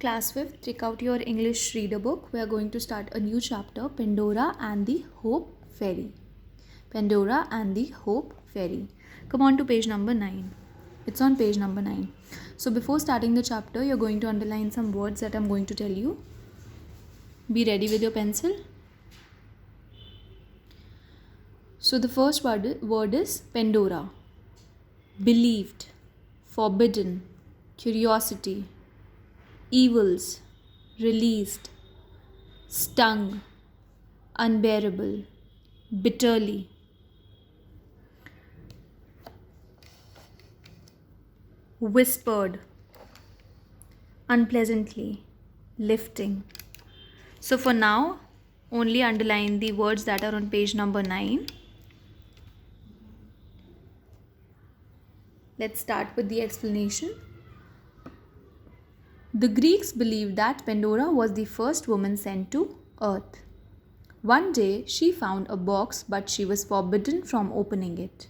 Class 5th, take out your English reader book. We are going to start a new chapter, Pandora and the Hope Fairy. Pandora and the Hope Fairy. Come on to page number 9. It's on page number 9. So before starting the chapter, you're going to underline some words that I'm going to tell you. Be ready with your pencil. So the first word is Pandora. Believed, forbidden, curiosity, evils, released, stung, unbearable, bitterly. Whispered, unpleasantly, lifting. So for now, only underline the words that are on page number 9. Let's start with the explanation. The Greeks believed that Pandora was the first woman sent to Earth. One day, she found a box, but she was forbidden from opening it.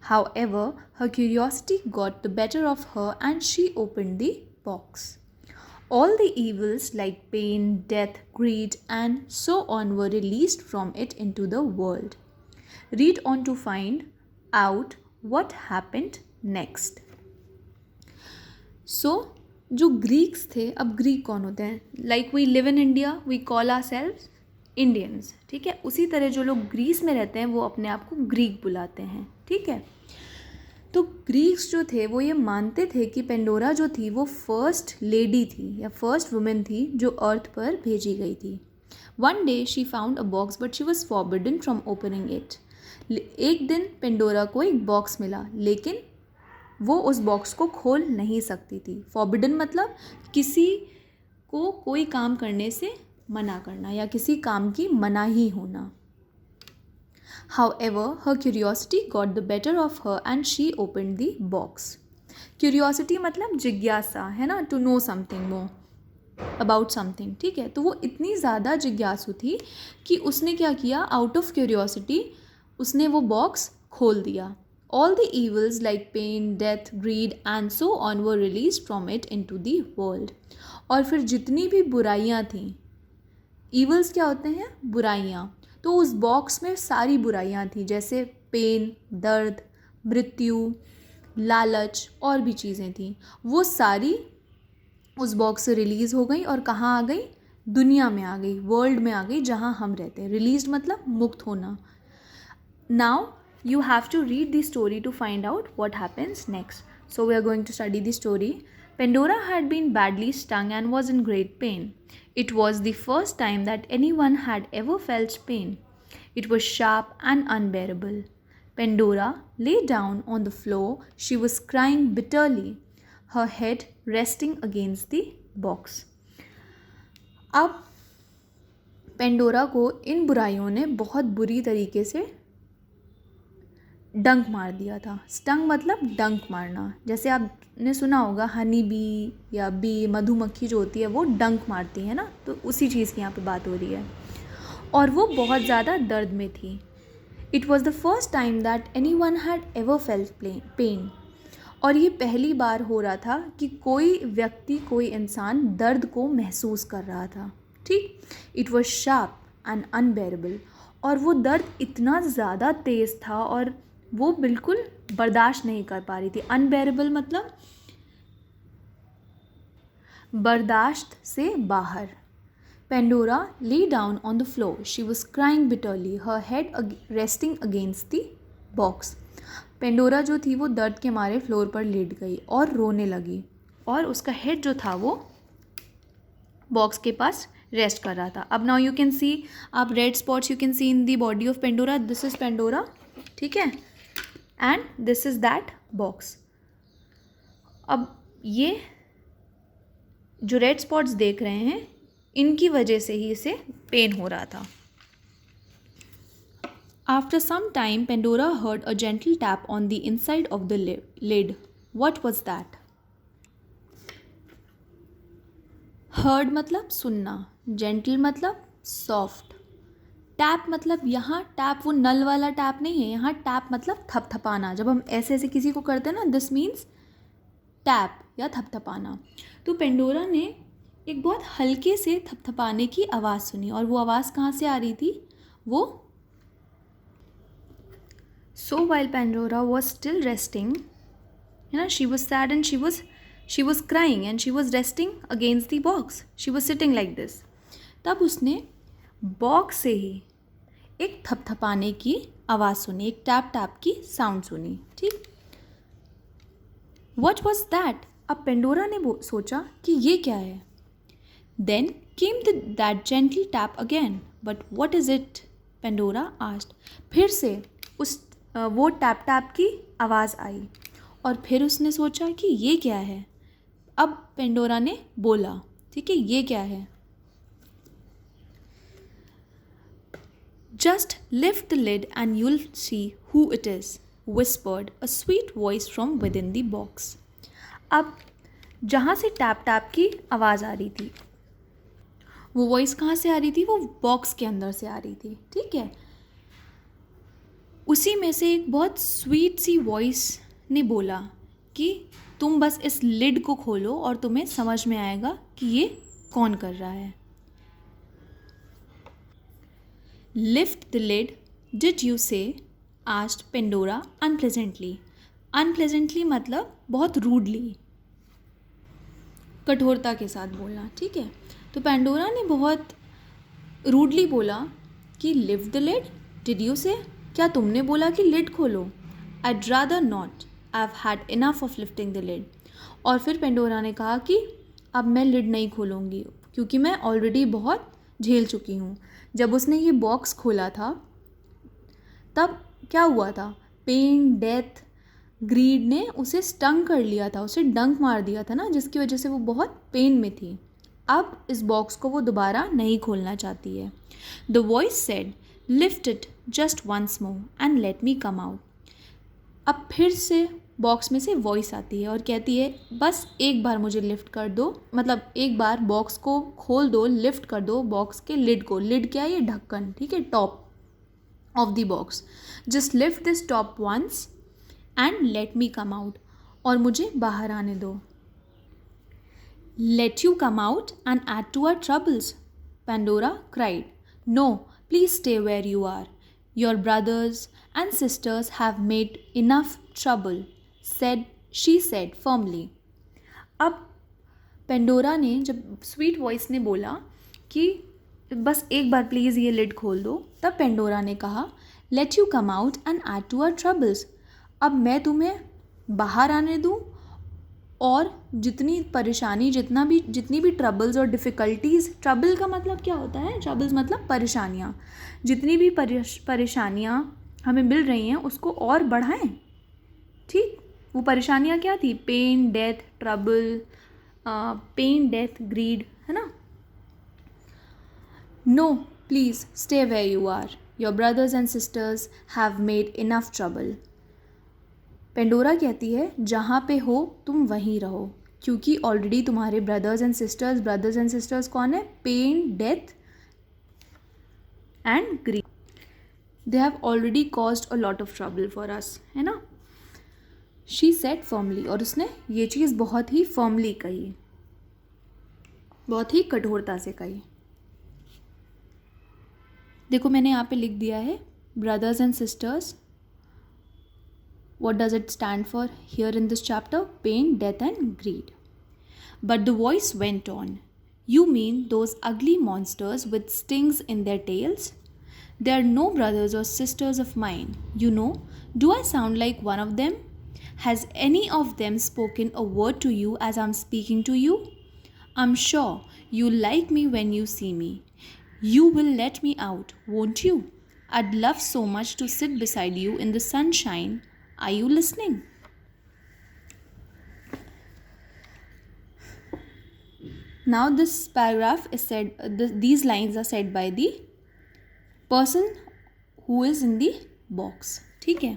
However, her curiosity got the better of her and she opened the box. All the evils like pain, death, greed, and so on were released from it into the world. Read on to find out what happened next. So, जो Greeks थे, अब Greek कौन होते हैं? Like we live in India, we call ourselves Indians. ठीक है, उसी तरह जो लोग ग्रीस में रहते हैं वो अपने आप को ग्रीक बुलाते हैं. ठीक है, तो ग्रीक्स जो थे वो ये मानते थे कि पेंडोरा जो थी वो फर्स्ट लेडी थी या फर्स्ट वुमेन थी जो अर्थ पर भेजी गई थी. One day she found a box but she was forbidden from opening it. एक दिन पेंडोरा को एक बॉक्स मिला लेकिन वो उस बॉक्स को खोल नहीं सकती थी. फॉरबिडन मतलब किसी को कोई काम करने से मना करना या किसी काम की मनाही होना. However, her curiosity got the better of her and she opened the box. Curiosity मतलब जिज्ञासा है ना, to know something more about something. ठीक है, तो वो इतनी ज़्यादा जिज्ञासु थी कि उसने क्या किया, आउट ऑफ क्यूरियोसिटी उसने वो बॉक्स खोल दिया. All the evils like pain, death, greed and so on were released from it into the world. और फिर जितनी भी बुराइयाँ थीं, evils क्या होते हैं? बुराइयाँ. तो उस बॉक्स में सारी बुराइयाँ थी, जैसे पेन, दर्द, मृत्यु, लालच और भी चीज़ें थीं. वो सारी उस बॉक्स से रिलीज़ हो गई और कहाँ आ गई? दुनिया में आ गई, वर्ल्ड में आ गई जहाँ हम रहते हैं. रिलीज मतलब मुक्त होना. Now you have to read the story to find out what happens next. So we are going to study the story. Pandora had been badly stung and was in great pain. It was the first time that anyone had ever felt pain. It was sharp and unbearable. Pandora lay down on the floor. She was crying bitterly, her head resting against the box. अब Pandora को इन बुराइयों ने बहुत बुरी तरीके से डंक मार दिया था. स्टंग मतलब डंक मारना. जैसे आपने सुना होगा हनी बी या बी, मधुमक्खी जो होती है वो डंक मारती है ना, तो उसी चीज़ की यहाँ पे बात हो रही है. और वो बहुत ज़्यादा दर्द में थी. It was the first time that anyone had ever felt pain. और ये पहली बार हो रहा था कि कोई व्यक्ति, कोई इंसान दर्द को महसूस कर रहा था. ठीक. It was sharp and unbearable. और वो दर्द इतना ज़्यादा तेज़ था और वो बिल्कुल बर्दाश्त नहीं कर पा रही थी. अनबेरेबल मतलब बर्दाश्त से बाहर. Pandora lay down on the floor. She was crying bitterly, her head resting against the box. Pandora जो थी वो दर्द के मारे फ्लोर पर लेट गई और रोने लगी और उसका हेड जो था वो बॉक्स के पास रेस्ट कर रहा था. अब नाउ यू कैन सी, आप red spots you can see in the body of Pandora. This is Pandora. ठीक है, and this is that box. अब ये जो रेड स्पॉट्स देख रहे हैं इनकी वजह से ही इसे पेन हो रहा था. After some time Pandora heard a gentle tap on the inside of the lid. What was that? Heard मतलब सुनना, जेंटल मतलब सॉफ्ट, टैप मतलब यहाँ टैप वो नल वाला टैप नहीं है, यहाँ टैप मतलब थपथपाना. जब हम ऐसे ऐसे किसी को करते हैं ना, दिस मीन्स टैप या थपथपाना. तो पेंडोरा ने एक बहुत हल्के से थपथपाने की आवाज़ सुनी, और वो आवाज़ कहाँ से आ रही थी? वो so while Pandora was still resting, है ना, she was sad and she was crying and she was resting against the box, she was sitting like this. तब उसने बॉक्स से ही एक थपथपाने की आवाज़ सुनी, एक टैप टैप की साउंड सुनी, ठीक। What was that? अब पेंडोरा ने सोचा कि ये क्या है। Then came that gently tap again, but what is it? Pandora asked. फिर से वो टैप टैप की आवाज़ आई, और फिर उसने सोचा कि ये क्या है। अब पेंडोरा ने बोला, ठीक है, ये क्या है? Just lift the lid and you'll see who it is, whispered a sweet voice from within the box. अब जहाँ से टैप टैप की आवाज़ आ रही थी, वो वॉइस कहाँ से आ रही थी? वो बॉक्स के अंदर से आ रही थी, ठीक है। उसी में से एक बहुत स्वीट सी वॉइस ने बोला कि तुम बस इस लिड को खोलो और तुम्हें समझ में आएगा कि ये कौन कर रहा है। Lift the lid, did you say? asked Pandora unpleasantly. Unpleasantly मतलब बहुत rudely, कठोरता के साथ बोलना, ठीक है। तो पेंडोरा ने बहुत रूडली बोला कि lift the lid, did you say? क्या तुमने बोला कि लिड खोलो? I'd rather not, I've had enough of lifting the lid. और फिर पेंडोरा ने कहा कि अब मैं लिड नहीं खोलूँगी, क्योंकि मैं ऑलरेडी बहुत झेल चुकी हूँ। जब उसने ये बॉक्स खोला था तब क्या हुआ था? पेन, डेथ, ग्रीड ने उसे स्टंग कर लिया था, उसे डंक मार दिया था ना, जिसकी वजह से वो बहुत पेन में थी। अब इस बॉक्स को वो दोबारा नहीं खोलना चाहती है। The voice said, lift it just once more and let me come out. अब फिर से बॉक्स में से वॉइस आती है और कहती है, बस एक बार मुझे लिफ्ट कर दो, मतलब एक बार बॉक्स को खोल दो, लिफ्ट कर दो बॉक्स के लिड को। लिड क्या है? ये ढक्कन, ठीक है, top of the box. Just lift this top once and let me come out, और मुझे बाहर आने दो। Let you come out and add to our troubles, Pandora cried. No, please stay where you are, your brothers and sisters have made enough trouble, she said firmly. अब Pandora ने, जब sweet voice ने बोला कि बस एक बार please ये lid खोल दो, तब पेंडोरा ने कहा, let you come out and add to our troubles. अब मैं तुम्हें बाहर आने दूँ और जितनी परेशानी, जितनी भी ट्रबल्स और डिफ़िकल्टीज़, ट्रबल का मतलब क्या होता है? ट्रबल्स मतलब परेशानियाँ, जितनी भी परेशानियाँ हमें मिल रही हैं उसको और बढ़ाएं, ठीक। वो परेशानियाँ क्या थी? Pain, death, trouble, pain, death, greed, है ना। No, please stay where you are, your brothers and sisters have made enough trouble. Pandora कहती है, जहाँ पे हो तुम वहीं रहो, क्योंकि ऑलरेडी तुम्हारे ब्रदर्स एंड सिस्टर्स कौन है? Pain, death and greed, they have already caused a lot of trouble for us, है ना। शी सेड फर्मली, और उसने ये चीज़ बहुत ही फर्मली कही, बहुत ही कठोरता से कही। देखो मैंने यहाँ पे लिख दिया है brothers and sisters. What does it stand for here in this chapter? Pain, death and greed. But the voice went on. You mean those ugly monsters with stings in their tails? They are no brothers or sisters of mine. You know, do I sound like one of them? Has any of them spoken a word to you as I'm speaking to you? I'm sure you like me when you see me. You will let me out, won't you? I'd love so much to sit beside you in the sunshine. Are you listening? Now this paragraph is said, these lines are said by the person who is in the box, ठीक है।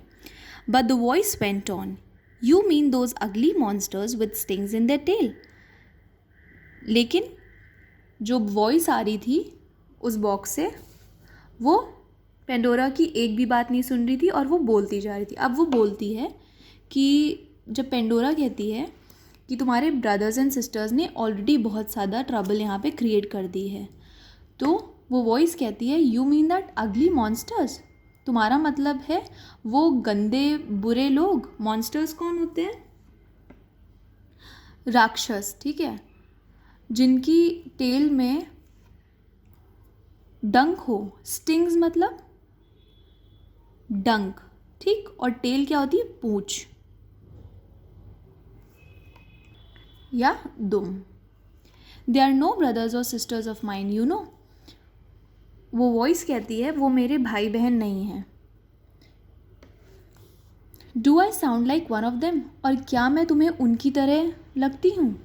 But the voice went on. You mean those ugly monsters with stings in their tail? लेकिन जो voice आ रही थी उस box से, वो Pandora की एक भी बात नहीं सुन रही थी और वो बोलती जा रही थी। अब वो बोलती है कि जब पेंडोरा कहती है कि तुम्हारे ब्रदर्स एंड सिस्टर्स ने ऑलरेडी बहुत ज़्यादा ट्रबल यहाँ पे क्रिएट कर दी है। तो वो वॉइस कहती है यू मीन दैट अगली मॉन्स्टर्स, तुम्हारा मतलब है वो गंदे बुरे लोग। मॉन्स्टर्स कौन होते हैं? राक्षस, ठीक है, जिनकी टेल में डंक हो। स्टिंग्स मतलब डंक, ठीक, और टेल क्या होती है? पूंछ या दुम। दे आर नो ब्रदर्स और sisters of mine, you know. वो वॉइस कहती है वो मेरे भाई बहन नहीं हैं। Do I sound like one of them, और क्या मैं तुम्हें उनकी तरह लगती हूँ?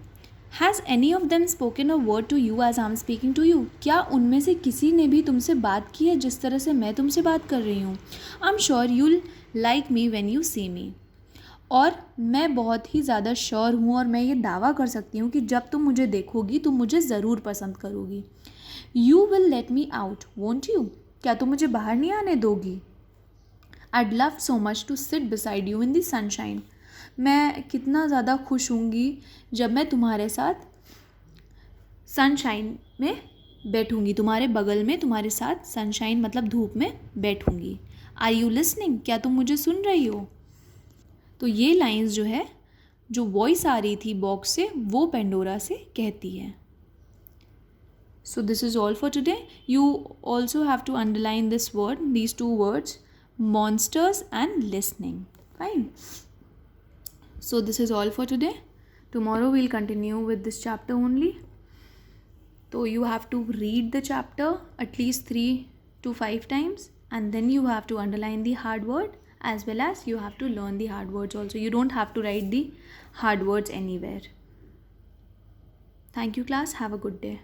Has any of them spoken a word to you as I am speaking to you, क्या उनमें से किसी ने भी तुमसे बात की है जिस तरह से मैं तुमसे बात कर रही हूँ? I am sure you'll like me when you see me, और मैं बहुत ही ज़्यादा श्योर हूँ और मैं ये दावा कर सकती हूँ कि जब तुम मुझे देखोगी तुम मुझे ज़रूर पसंद करोगी। You will let me out won't you, क्या तुम मुझे बाहर नहीं आने दोगी? I'd love so much to sit beside you in the sunshine, मैं कितना ज़्यादा खुश होंगी जब मैं तुम्हारे साथ सनशाइन में बैठूंगी, तुम्हारे बगल में तुम्हारे साथ सनशाइन मतलब धूप में बैठूंगी। आर यू लिसनिंग, क्या तुम मुझे सुन रही हो? तो ये लाइंस जो है, जो वॉइस आ रही थी बॉक्स से, वो पेंडोरा से कहती है। So this is all for today. You also have to underline this word, these two words, monsters and listening. Fine. So this is all for today. Tomorrow we'll continue with this chapter only. So you have to read the chapter at least 3 to 5 times, and then you have to underline the hard word, as well as you have to learn the hard words also. You don't have to write the hard words anywhere. Thank you class. Have a good day.